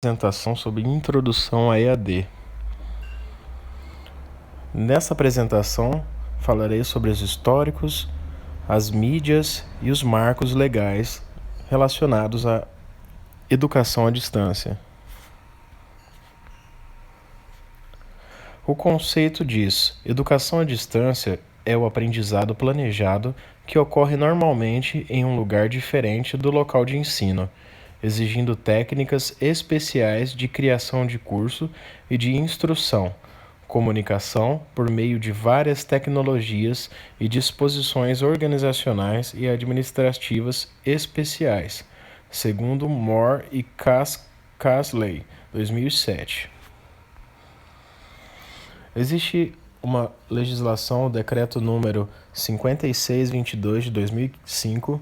Apresentação sobre Introdução à EAD. Nessa apresentação, falarei sobre os históricos, as mídias e os marcos legais relacionados à educação à distância. O conceito diz: educação à distância é o aprendizado planejado que ocorre normalmente em um lugar diferente do local de ensino, exigindo técnicas especiais de criação de curso e de instrução, comunicação por meio de várias tecnologias e disposições organizacionais e administrativas especiais, segundo Moore e Casley, 2007. Existe uma legislação, o decreto número 5622 de 2005,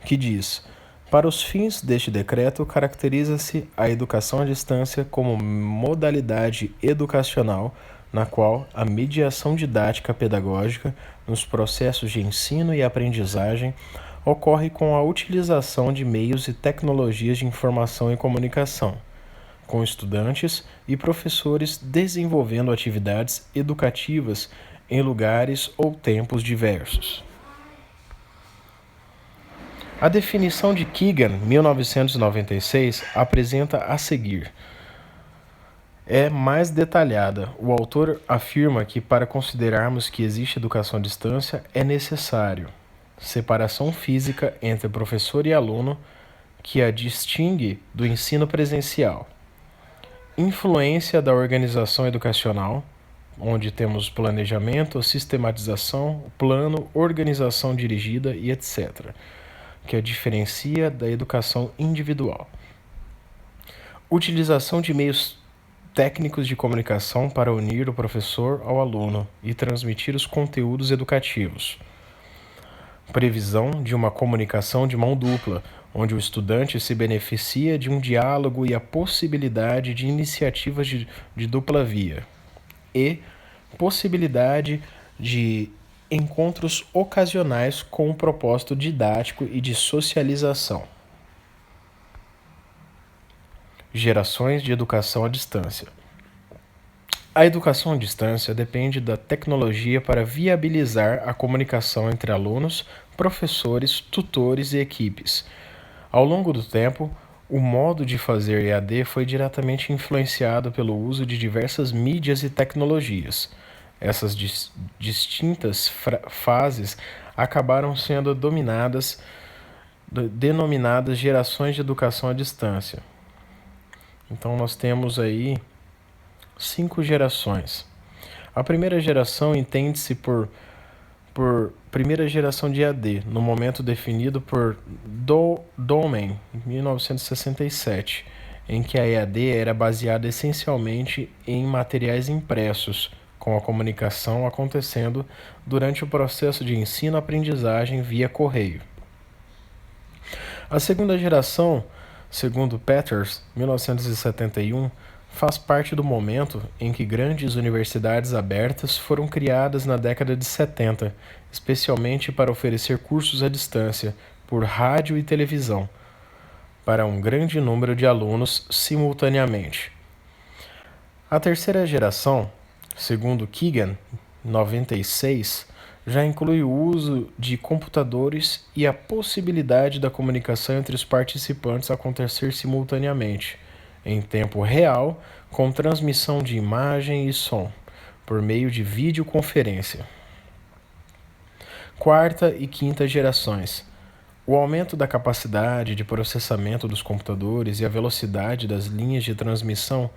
que diz: para os fins deste decreto, caracteriza-se a educação à distância como modalidade educacional na qual a mediação didática pedagógica nos processos de ensino e aprendizagem ocorre com a utilização de meios e tecnologias de informação e comunicação, com estudantes e professores desenvolvendo atividades educativas em lugares ou tempos diversos. A definição de Keegan, 1996, apresenta a seguir. É mais detalhada. O autor afirma que, para considerarmos que existe educação à distância, é necessário separação física entre professor e aluno, que a distingue do ensino presencial. Influência da organização educacional, onde temos planejamento, sistematização, plano, organização dirigida e etc., que a diferencia da educação individual. Utilização de meios técnicos de comunicação para unir o professor ao aluno e transmitir os conteúdos educativos. Previsão de uma comunicação de mão dupla, onde o estudante se beneficia de um diálogo e a possibilidade de iniciativas de dupla via. E possibilidade de encontros ocasionais com um propósito didático e de socialização. Gerações de educação à distância. A educação à distância depende da tecnologia para viabilizar a comunicação entre alunos, professores, tutores e equipes. Ao longo do tempo, o modo de fazer EAD foi diretamente influenciado pelo uso de diversas mídias e tecnologias. Essas distintas fases acabaram sendo denominadas gerações de educação à distância. Então nós temos aí 5 gerações. A primeira geração entende-se por primeira geração de EAD, no momento definido por Dolman, 1967, em que a EAD era baseada essencialmente em materiais impressos, com a comunicação acontecendo durante o processo de ensino-aprendizagem via correio. A segunda geração, segundo Peters, 1971, faz parte do momento em que grandes universidades abertas foram criadas na década de 70, especialmente para oferecer cursos à distância, por rádio e televisão, para um grande número de alunos simultaneamente. A terceira geração, segundo Keegan, 96, já inclui o uso de computadores e a possibilidade da comunicação entre os participantes acontecer simultaneamente, em tempo real, com transmissão de imagem e som, por meio de videoconferência. Quarta e quinta gerações. O aumento da capacidade de processamento dos computadores e a velocidade das linhas de transmissão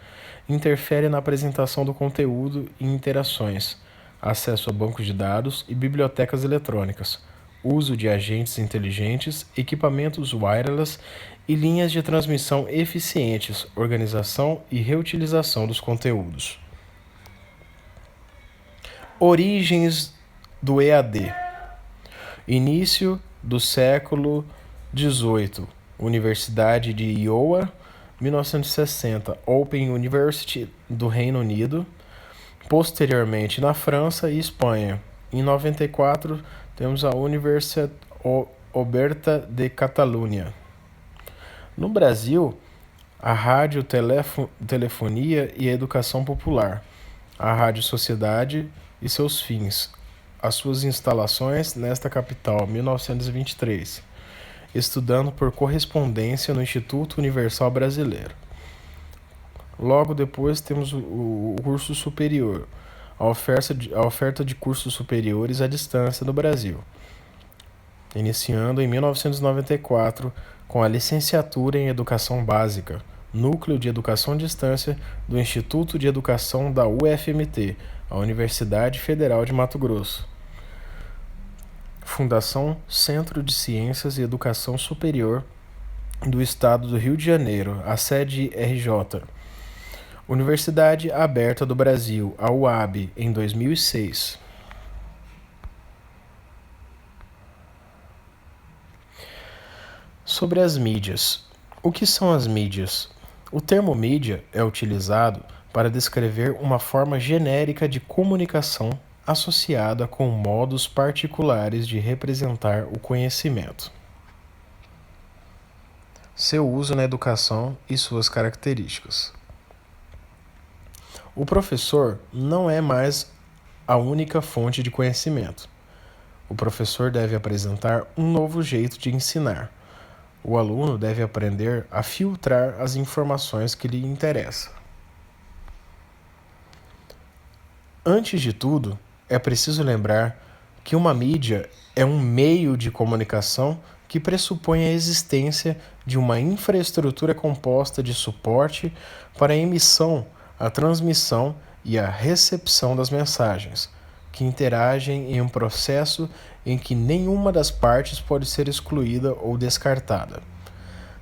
interfere na apresentação do conteúdo e interações, acesso a bancos de dados e bibliotecas eletrônicas, uso de agentes inteligentes, equipamentos wireless e linhas de transmissão eficientes, organização e reutilização dos conteúdos. Origens do EAD. Início do século XVIII. Universidade de Iowa, 1960. Open University do Reino Unido. Posteriormente na França e Espanha. Em 94 temos a Universitat Oberta de Catalunha. No Brasil, a radiotelefonia e a educação popular, a Rádio Sociedade e seus fins, as suas instalações nesta capital, 1923, estudando por correspondência no Instituto Universal Brasileiro. Logo depois temos o curso superior, a oferta de cursos superiores à distância no Brasil, iniciando em 1994 com a licenciatura em Educação Básica, Núcleo de Educação à Distância do Instituto de Educação da UFMT, a Universidade Federal de Mato Grosso. Fundação Centro de Ciências e Educação Superior do Estado do Rio de Janeiro, a sede RJ. Universidade Aberta do Brasil, a UAB, em 2006. Sobre as mídias. O que são as mídias? O termo mídia é utilizado para descrever uma forma genérica de comunicação associada com modos particulares de representar o conhecimento. Seu uso na educação e suas características. O professor não é mais a única fonte de conhecimento. O professor deve apresentar um novo jeito de ensinar. O aluno deve aprender a filtrar as informações que lhe interessam. Antes de tudo, é preciso lembrar que uma mídia é um meio de comunicação que pressupõe a existência de uma infraestrutura composta de suporte para a emissão, a transmissão e a recepção das mensagens, que interagem em um processo em que nenhuma das partes pode ser excluída ou descartada.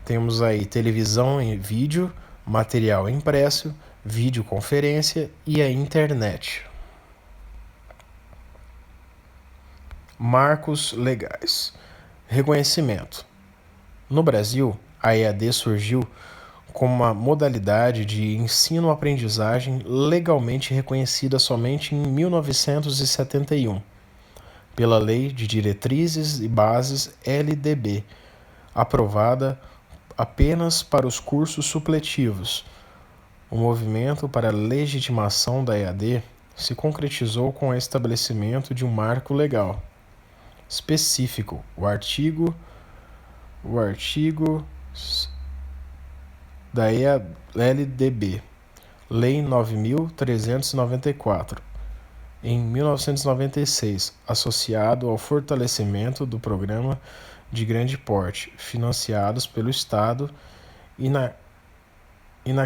Temos aí televisão em vídeo, material impresso, videoconferência e a internet. Marcos legais. Reconhecimento. No Brasil, a EAD surgiu como uma modalidade de ensino-aprendizagem legalmente reconhecida somente em 1971, pela Lei de Diretrizes e Bases LDB, aprovada apenas para os cursos supletivos. O movimento para a legitimação da EAD se concretizou com o estabelecimento de um marco legal específico, o artigo da LDB, Lei 9.394, em 1996, associado ao fortalecimento do programa de grande porte, financiados pelo Estado e na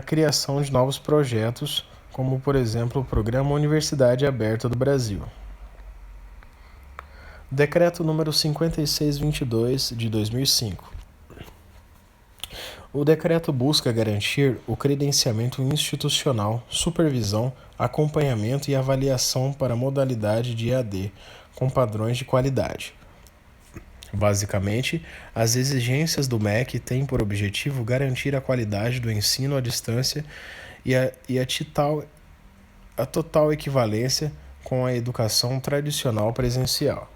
criação de novos projetos, como, por exemplo, o Programa Universidade Aberta do Brasil. Decreto número 5622, de 2005. O decreto busca garantir o credenciamento institucional, supervisão, acompanhamento e avaliação para a modalidade de EAD, com padrões de qualidade. Basicamente, as exigências do MEC têm por objetivo garantir a qualidade do ensino à distância e a total equivalência com a educação tradicional presencial.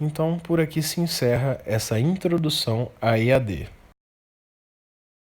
Então, por aqui se encerra essa introdução à EAD.